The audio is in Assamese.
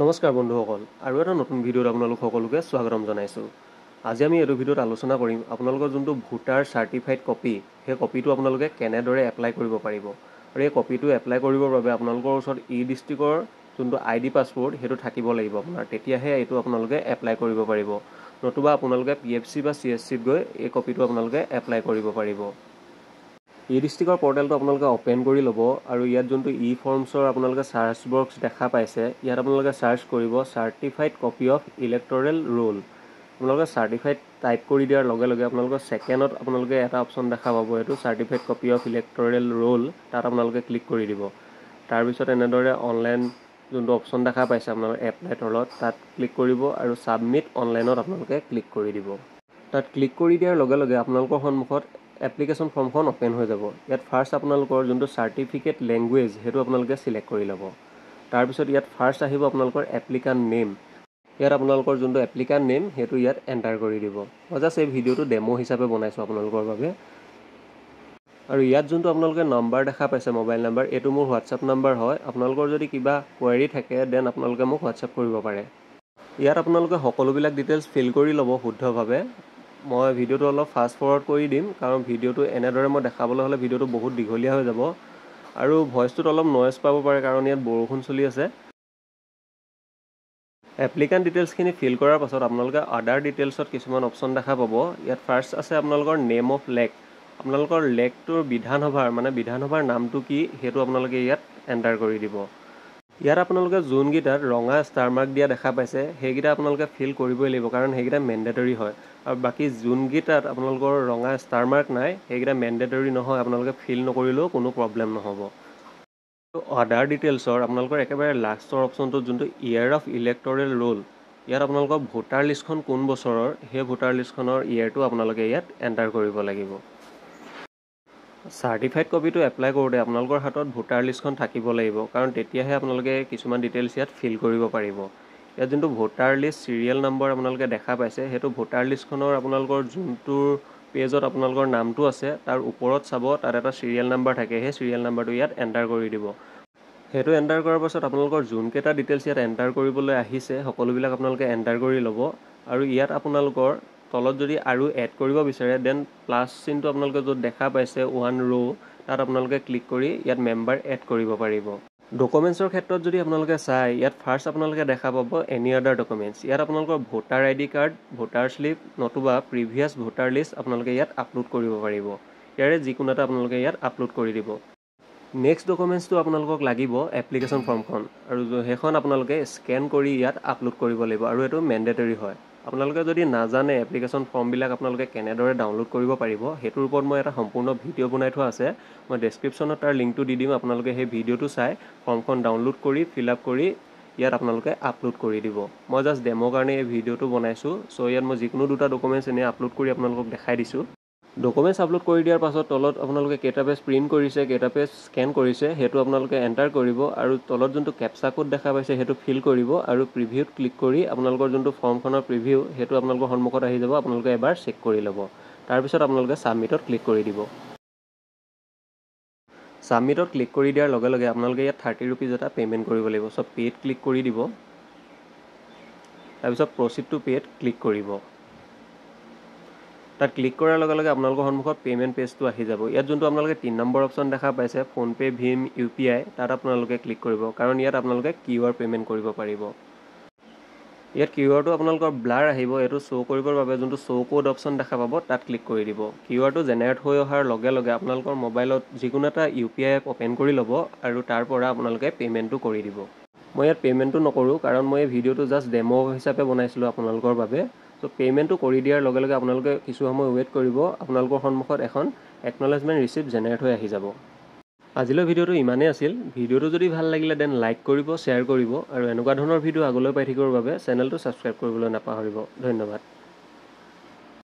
নমস্কাৰ বন্ধুসকল, আৰু এটা নতুন ভিডিঅ'ত আপোনালোক সকলোকে স্বাগতম জনাইছোঁ। আজি আমি এইটো ভিডিঅ'ত আলোচনা কৰিম আপোনালোকৰ যোনটো ভোটাৰ চাৰ্টিফাইড কপি, সেই কপিটো আপোনালোকে কেনেদৰে এপ্লাই কৰিব পাৰিব। আৰু এই কপিটো এপ্লাই কৰিবৰ বাবে আপোনালোকৰ ওচৰত ডিষ্ট্ৰিক্টৰ যোনটো ID পাছপোৰ্ট সেইটো থাকিব লাগিব আপোনাৰ, তেতিয়াহে এইটো আপোনালোকে এপ্লাই কৰিব পাৰিব। নতুবা আপোনালোকে PFC বা CSCত গৈ এই কপিটো আপোনালোকে এপ্লাই কৰিব পাৰিব। ডিষ্ট্ৰিক্টৰ পৰ্টেলটো আপোনালোকে অ'পেন কৰি ল'ব আৰু ইয়াত যোনটো ফৰ্মছৰ আপোনালোকে চাৰ্চ বক্স দেখা পাইছে, ইয়াত আপোনালোকে চাৰ্চ কৰিব certified copy of electoral roll. আপোনালোকে চাৰ্টিফাইড টাইপ কৰি দিয়াৰ লগে লগে আপোনালোকৰ ছেকেণ্ডত আপোনালোকে এটা অপশ্যন দেখা পাব, এইটো certified copy of electoral roll. তাত আপোনালোকে ক্লিক কৰি দিব। তাৰপিছত এনেদৰে অনলাইন যোনটো অপশ্যন দেখা পাইছে আপোনালোকে এপ্লাই তলত, তাত ক্লিক কৰিব আৰু ছাবমিট অনলাইনত আপোনালোকে ক্লিক কৰি দিব। তাত ক্লিক কৰি দিয়াৰ লগে লগে আপোনালোকৰ সন্মুখত এপ্লিকেশ্যন ফৰ্মখন অ'পেন হৈ যাব। ইয়াত ফাৰ্ষ্ট আপোনালোকৰ যোনটো চাৰ্টিফিকেট লেংগুৱেজ সেইটো আপোনালোকে চিলেক্ট কৰি ল'ব। তাৰপিছত ইয়াত ফাৰ্ষ্ট আহিব আপোনালোকৰ এপ্লিকাণ্ট নেম। ইয়াত আপোনালোকৰ যোনটো এপ্লিকাণ্ট নেম সেইটো ইয়াত এণ্টাৰ কৰি দিব। মই জাষ্ট এই ভিডিঅ'টো ডেমো হিচাপে বনাইছোঁ আপোনালোকৰ বাবে। আৰু ইয়াত যোনটো আপোনালোকে নাম্বাৰ দেখা পাইছে, মোবাইল নাম্বাৰ, এইটো মোৰ হোৱাটছআপ নাম্বাৰ হয়। আপোনালোকৰ যদি কিবা কুৱেৰি থাকে দেন আপোনালোকে মোক হোৱাটছআপ কৰিব পাৰে। ইয়াত আপোনালোকে সকলোবিলাক ডিটেইলছ ফিল কৰি ল'ব শুদ্ধভাৱে। মই ভিডিঅ'টো অলপ ফাষ্ট ফৰৱাৰ্ড কৰি দিম, কাৰণ ভিডিঅ'টো এনেদৰে মই দেখাবলৈ হ'লে ভিডিঅ'টো বহুত দীঘলীয়া হৈ যাব আৰু ভইচটোত অলপ নইজ পাব পাৰে, কাৰণ ইয়াত বৰষুণ চলি আছে। এপ্লিকাণ্ট ডিটেইলছখিনি ফিল কৰাৰ পাছত আপোনালোকে আদাৰ ডিটেইলছত কিছুমান অপশ্যন দেখা পাব। ইয়াত ফাৰ্ষ্ট আছে আপোনালোকৰ নেম অফ লেক। আপোনালোকৰ লেকটোৰ বিধানসভাৰ নামটো কি সেইটো আপোনালোকে ইয়াত এণ্টাৰ কৰি দিব। ইয়াত আপোনালোকে যোনকেইটাত ৰঙা ষ্টাৰ মাৰ্ক দিয়া দেখা পাইছে সেইকেইটা আপোনালোকে ফিল কৰিবই লাগিব, কাৰণ সেইকেইটা মেণ্ডেটৰী হয়। আৰু বাকী যোনকেইটাত আপোনালোকৰ ৰঙা ষ্টাৰ মাৰ্ক নাই সেইকেইটা মেণ্ডেটৰী নহয়, আপোনালোকে ফিল নকৰিলেও কোনো প্ৰব্লেম নহ'ব। আদাৰ ডিটেইলছৰ আপোনালোকৰ একেবাৰে লাষ্টৰ অপশ্যনটোত যোনটো ইয়েৰ অফ ইলেক্টৰেল ৰোল, ইয়াত আপোনালোকৰ ভোটাৰ লিষ্টখন কোন বছৰৰ সেই ভোটাৰ লিষ্টখনৰ ইয়েৰটো আপোনালোকে ইয়াত এণ্টাৰ কৰিব লাগিব। চাৰ্টিফাইড কপিটো এপ্লাই কৰোঁতে আপোনালোকৰ হাতত ভোটাৰ লিষ্টখন থাকিব লাগিব, কাৰণ তেতিয়াহে আপোনালোকে কিছুমান ডিটেইলছ ইয়াত ফিল কৰিব পাৰিব। ইয়াত যোনটো ভোটাৰ লিষ্ট চিৰিয়েল নম্বৰ আপোনালোকে দেখা পাইছে, সেইটো ভোটাৰ লিষ্টখনৰ আপোনালোকৰ যোনটো পেজত আপোনালোকৰ নামটো আছে তাৰ ওপৰত চাব, তাত এটা চিৰিয়েল নাম্বাৰ থাকে। সেই চিৰিয়েল নাম্বাৰটো ইয়াত এণ্টাৰ কৰি দিব। সেইটো এণ্টাৰ কৰাৰ পাছত আপোনালোকৰ যোনকেইটা ডিটেইলছ ইয়াত এণ্টাৰ কৰিবলৈ আহিছে সকলোবিলাক আপোনালোকে এণ্টাৰ কৰি ল'ব। আৰু ইয়াত আপোনালোকৰ তলত যদি আৰু এড কৰিব বিচাৰে দেন প্লাছ চিনটো আপোনালোকে য'ত দেখা পাইছে 1 ৰ', তাত আপোনালোকে ক্লিক কৰি ইয়াত মেম্বাৰ এড কৰিব পাৰিব। ডকুমেণ্টছৰ ক্ষেত্ৰত যদি আপোনালোকে চাই, ইয়াত ফাৰ্ষ্ট আপোনালোকে দেখা পাব এনি আদাৰ ডকুমেণ্টছ। ইয়াত আপোনালোকৰ voter ID card, voter slip নতুবা প্ৰিভিয়াছ ভোটাৰ লিষ্ট আপোনালোকে ইয়াত আপলোড কৰিব পাৰিব। ইয়াৰে যিকোনো এটা আপোনালোকে ইয়াত আপলোড কৰি দিব। নেক্সট ডকুমেণ্টছটো আপোনালোকক লাগিব এপ্লিকেশ্যন ফৰ্মখন, আৰু সেইখন আপোনালোকে স্কেন কৰি ইয়াত আপলোড কৰিব লাগিব, আৰু এইটো মেণ্ডেটৰী হয়। আপোনালোকে যদি নাজানে এপ্লিকেশ্যন ফৰ্মবিলাক আপোনালোকে কেনেদৰে ডাউনলোড কৰিব পাৰিব, সেইটোৰ ওপৰত মই এটা সম্পূৰ্ণ ভিডিঅ' বনাই থোৱা আছে। মই ডেছক্ৰিপশ্যনত তাৰ লিংকটো দি দিম, আপোনালোকে সেই ভিডিঅ'টো চাই ফৰ্মখন ডাউনলোড কৰি ফিল আপ কৰি ইয়াত আপোনালোকে আপলোড কৰি দিব। মই জাষ্ট ডেমোৰ কাৰণে এই ভিডিঅ'টো বনাইছোঁ। চ' ইয়াত মই যিকোনো দুটা ডকুমেণ্টছ এনেই আপলোড কৰি আপোনালোকক দেখাই দিছোঁ। ডকুমেণ্টছ আপলোড কৰি দিয়াৰ পাছত তলত আপোনালোকে কেইটা পেজ প্ৰিণ্ট কৰিছে, কেইটা পেজ স্কেন কৰিছে সেইটো আপোনালোকে এণ্টাৰ কৰিব, আৰু তলত যোনটো কেপচা কোড দেখা পাইছে সেইটো ফিল কৰিব, আৰু প্ৰিভিউত ক্লিক কৰি আপোনালোকৰ যোনটো ফৰ্মখনৰ প্ৰিভিউ সেইটো আপোনালোকৰ সন্মুখত আহি যাব। আপোনালোকে এবাৰ চেক কৰি ল'ব। তাৰপিছত আপোনালোকে ছাবমিটত ক্লিক কৰি দিব। ছাবমিটত ক্লিক কৰি দিয়াৰ লগে লগে আপোনালোকে ইয়াত 30 ৰুপিজ এটা পে'মেণ্ট কৰিব লাগিব। চ' পে'ত ক্লিক কৰি দিব। তাৰপিছত প্ৰচিড টু পে'ত ক্লিক কৰিব। তাত ক্লিক কৰাৰ লগে লগে আপোনালোকৰ সন্মুখত পে'মেণ্ট পেজটো আহি যাব। ইয়াত যোনটো আপোনালোকে 3 নম্বৰ অপশ্যন দেখা পাইছে ফোনপে', ভীম, UPI, তাত আপোনালোকে ক্লিক কৰিব, কাৰণ ইয়াত আপোনালোকে QR পে'মেণ্ট কৰিব পাৰিব। ইয়াত QRটো আপোনালোকৰ ব্লাৰ আহিব, এইটো শ্ব' কৰিবৰ বাবে যোনটো শ্ব' কোড অপশ্যন দেখা পাব তাত ক্লিক কৰি দিব। QRটো জেনেৰেট হৈ অহাৰ লগে লগে আপোনালোকৰ মোবাইলত যিকোনো এটা UPI এপ অ'পেন কৰি ল'ব, আৰু তাৰ পৰা আপোনালোকে পে'মেণ্টটো কৰি দিব। মই ইয়াত পে'মেণ্টটো নকৰোঁ, কাৰণ মই এই ভিডিঅ'টো জাষ্ট ডেমো হিচাপে বনাইছিলোঁ আপোনালোকৰ বাবে। চ' পে'মেণ্টটো কৰি দিয়াৰ লগে লগে আপোনালোকে কিছু সময় ৱেইট কৰিব। আপোনালোকৰ সন্মুখত এখন একনলেজমেণ্ট ৰিচিপ্ট জেনেৰেট হৈ আহি যাব। আজিলৈ ভিডিঅ'টো ইমানেই আছিল। ভিডিঅ'টো যদি ভাল লাগিলে দেন লাইক কৰিব, শ্বেয়াৰ কৰিব, আৰু এনেকুৱা ধৰণৰ ভিডিঅ' আগলৈ পাই থাকিবৰ বাবে চেনেলটো ছাবস্ক্ৰাইব কৰিবলৈ নাপাহৰিব। ধন্যবাদ।